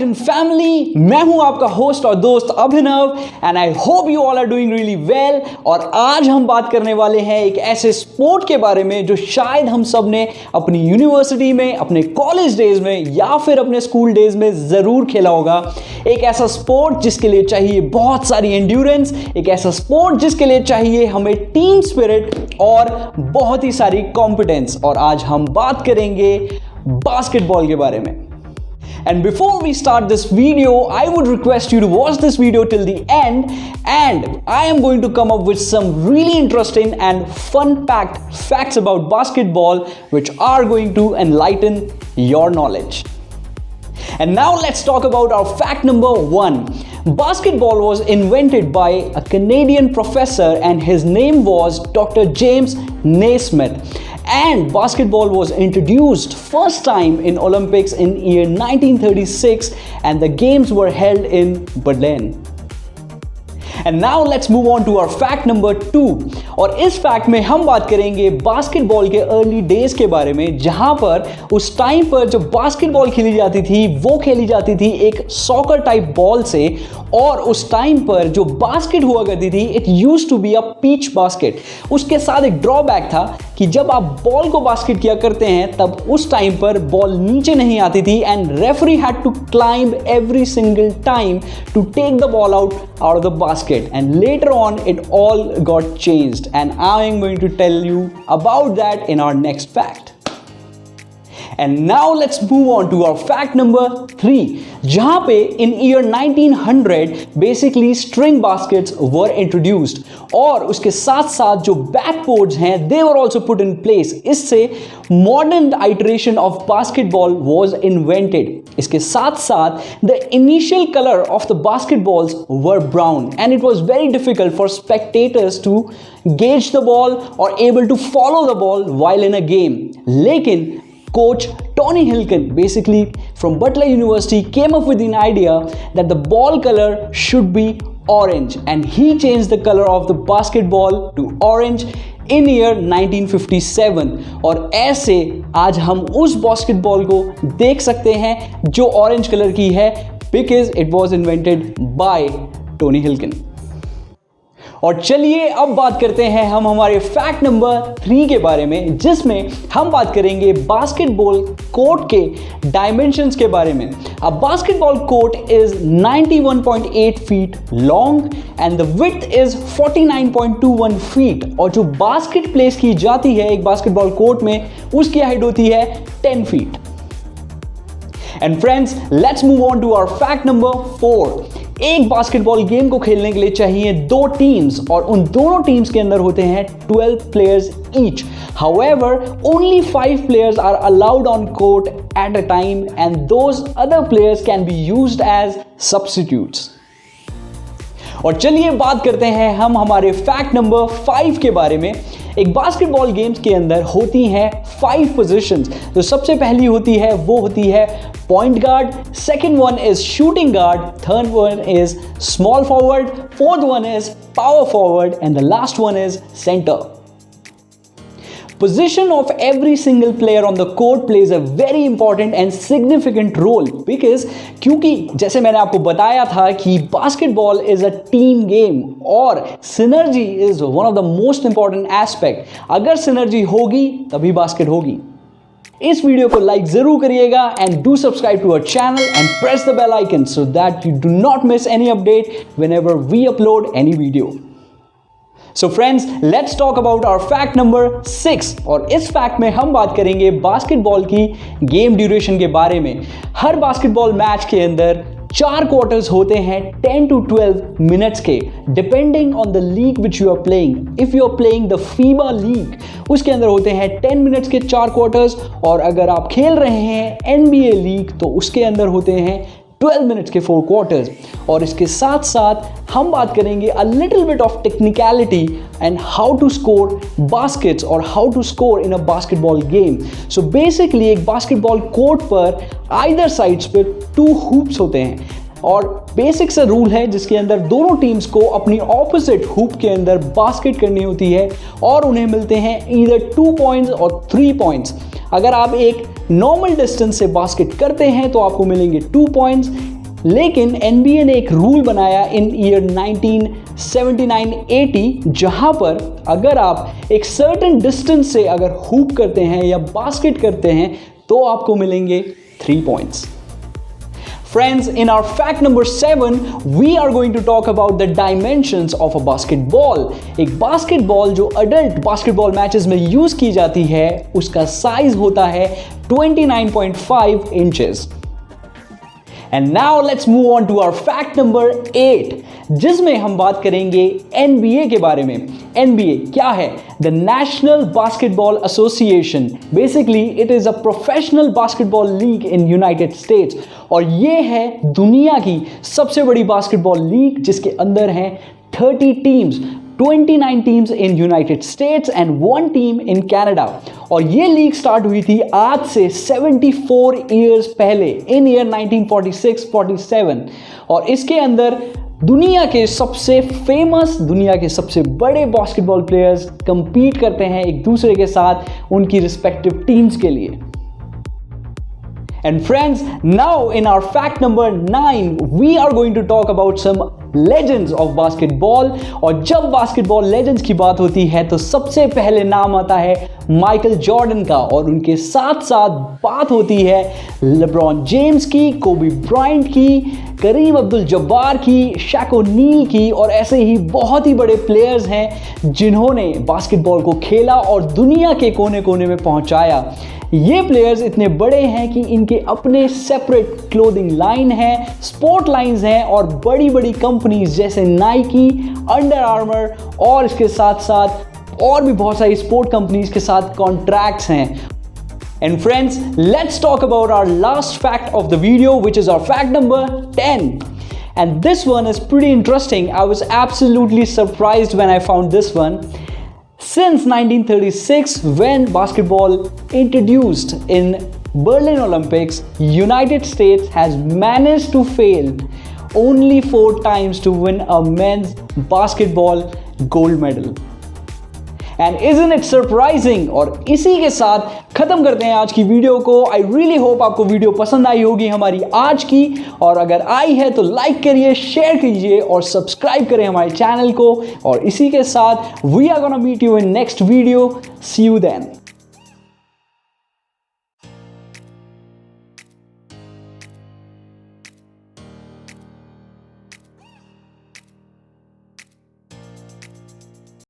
Titan family, मैं हूं आपका होस्ट और दोस्त Abhinav and I hope you all are doing really well. और आज हम बात करने वाले हैं एक ऐसे स्पोर्ट के बारे में जो शायद हम सब ने अपनी यूनिवर्सिटी में, अपने कॉलेज डेज में या फिर अपने स्कूल डेज में ज़रूर खेला होगा। एक ऐसा स्पोर्ट जिसके लिए चाहिए बहुत सारी एंड्योरेंस, एक ऐसा स्पोर्ट जिसके लिए चाहिए हमें टीम स्पिरिट और बहुत ही सारी कॉम्पिटेंस। और आज हम बात करेंगे बास्केटबॉल के बारे में। And before we start this video, I would request you to watch this video till the end, and I am going to come up with some really interesting and fun-packed facts about basketball which are going to enlighten your knowledge. And now let's talk about our fact number 1. Basketball was invented by a Canadian professor and his name was Dr. James Naismith. And basketball was introduced first time in Olympics in year 1936 and the games were held in Berlin. And now let's move on to our fact number 2. और इस fact में हम बात करेंगे basketball के early days के बारे में, जहां पर उस टाइम पर जो बास्केटबॉल खेली जाती थी वो खेली जाती थी एक सॉकर टाइप बॉल से। और उस टाइम पर जो बास्केट हुआ करती थी it used to be a peach basket. उसके साथ एक ड्रॉबैक था कि जब आप बॉल को बास्केट किया करते हैं तब उस टाइम पर बॉल नीचे नहीं आती थी and referee had to climb every single time to take the ball out of the basket. And later on it all got changed and I am going to tell you about that in our next fact. And now let's move on to our fact number 3, जहां पे in year 1900 basically string baskets were introduced और उसके साथ साथ जो backboards हैं they were also put in place। इससे modern iteration of basketball was invented। इसके साथ साथ the initial color of the basketballs were brown and it was very difficult for spectators to gauge the ball or able to follow the ball while in a game। लेकिन Coach Tony Hilken, basically from Butler University, came up with an idea that the ball color should be orange and he changed the color of the basketball to orange in year 1957। और ऐसे आज हम उस basketball को देख सकते हैं जो ऑरेंज कलर की है because it was invented by Tony Hilken। और चलिए अब बात करते हैं हम हमारे फैक्ट नंबर 3 के बारे में, जिसमें हम बात करेंगे बास्केटबॉल कोर्ट के डायमेंशंस के बारे में। A basketball court is 91.8 feet long and the width is 49.21 feet. और जो बास्केट प्लेस की जाती है एक बास्केटबॉल कोर्ट में उसकी हाइट होती है 10 feet. And friends, let's move on to our fact number 4। एक बास्केटबॉल गेम को खेलने के लिए चाहिए 2 टीम्स और उन दोनों टीम्स के अंदर होते हैं 12 players each. However, only 5 players are allowed on court at a time and those other players can be used as substitutes। और चलिए बात करते हैं हम हमारे फैक्ट नंबर 5 के बारे में। एक बास्केटबॉल गेम्स के अंदर होती हैं 5 पोजीशंस। तो सबसे पहली होती है वो होती है point guard, second one is shooting guard, third one is small forward, fourth one is power forward and the last one is centre. Position of every single player on the court plays a very important and significant role because क्योंकि जैसे मैंने आपको बताया था कि basketball is a team game और synergy is one of the most important aspect। अगर synergy होगी तभी बास्केट होगी। इस वीडियो को लाइक जरूर करिएगा and do subscribe to our channel and press the bell icon so that you do not miss any update whenever we upload any video. So friends, let's talk about our fact number 6 और इस fact में हम बात करेंगे basketball की game duration के बारे में। हर बास्केटबॉल मैच के अंदर 4 क्वार्टर्स होते हैं 10 to 12 मिनट्स के, depending on the league which you are playing. If you are playing the FIBA league उसके अंदर होते हैं 10 मिनट्स के 4 क्वार्टर्स और अगर आप खेल रहे हैं NBA लीग तो उसके अंदर होते हैं 12 मिनट्स के 4 क्वार्टर्स। और इसके साथ साथ हम बात करेंगे a little bit of technicality and how to score baskets और how to score in a basketball game. So basically एक बास्केटबॉल कोर्ट पर आइदर साइड्स पे 2 हूप्स होते हैं और बेसिक सा रूल है जिसके अंदर दोनों टीम्स को अपनी ऑपोजिट हुप के अंदर बास्केट करनी होती है और उन्हें मिलते हैं ईदर 2 पॉइंट्स और 3 पॉइंट्स। अगर आप एक नॉर्मल डिस्टेंस से बास्केट करते हैं तो आपको मिलेंगे 2 पॉइंट्स लेकिन NBA ने एक रूल बनाया इन ईयर 1979-80 जहां पर अगर आप एक सर्टेन डिस्टेंस से अगर हूप करते हैं या बास्केट करते हैं तो आपको मिलेंगे 3 points. Friends, in our fact number 7, we are going to talk about the dimensions of a basketball. एक बास्केटबॉल जो अडल्ट बास्केटबॉल मैचेस में यूज की जाती है उसका साइज होता है 29.5 inches. And now let's move on to our fact number 8, जिसमें हम बात करेंगे NBA के बारे में। NBA क्या है? The National Basketball Association. Basically, it is a professional basketball league in United States. और ये है दुनिया की सबसे बड़ी बास्केटबॉल लीग जिसके अंदर हैं 30 teams, 29 teams in United States and 1 team in Canada. और ये लीग स्टार्ट हुई थी आज से 74 इयर्स पहले इन ईयर 1946-47 और इसके अंदर दुनिया के सबसे फेमस, दुनिया के सबसे बड़े बास्केटबॉल प्लेयर्स कंपीट करते हैं एक दूसरे के साथ उनकी रिस्पेक्टिव टीम्स के लिए। And friends, now in our fact number 9, we are going to talk about some legends of basketball. और जब बास्केटबॉल लेजेंड्स की बात होती है तो सबसे पहले नाम आता है माइकल जॉर्डन का और उनके साथ साथ बात होती है लेब्रॉन जेम्स की, कोबी ब्रायंट की, करीम अब्दुल जब्बार की, शैक ओनील की और ऐसे ही बहुत ही बड़े प्लेयर्स हैं जिन्होंने बास्केटबॉल को खेला और दुनिया के कोने कोने में पहुंचाया। ये प्लेयर्स इतने बड़े हैं कि इनके अपने सेपरेट क्लोथिंग लाइन है, स्पोर्ट लाइंस हैं और बड़ी बड़ी कंपनीज जैसे नाइकी, अंडर आर्मर और इसके साथ साथ और भी बहुत सारी स्पोर्ट कंपनीज के साथ कॉन्ट्रैक्ट्स हैं। And friends, let's talk about our last fact of the video, which is our fact number 10. And this one is pretty interesting. I was absolutely surprised when I found this one. Since 1936, when basketball introduced in Berlin Olympics, United States has managed to fail only 4 times to win a men's basketball gold medal. And isn't it surprising? और इसी के साथ खत्म करते हैं आज की video को। I really hope आपको वीडियो पसंद आई होगी हमारी आज की, और अगर आई है तो लाइक करिए, शेयर कीजिए और सब्सक्राइब करें हमारे चैनल को। और इसी के साथ we are gonna meet you in next video. See you then.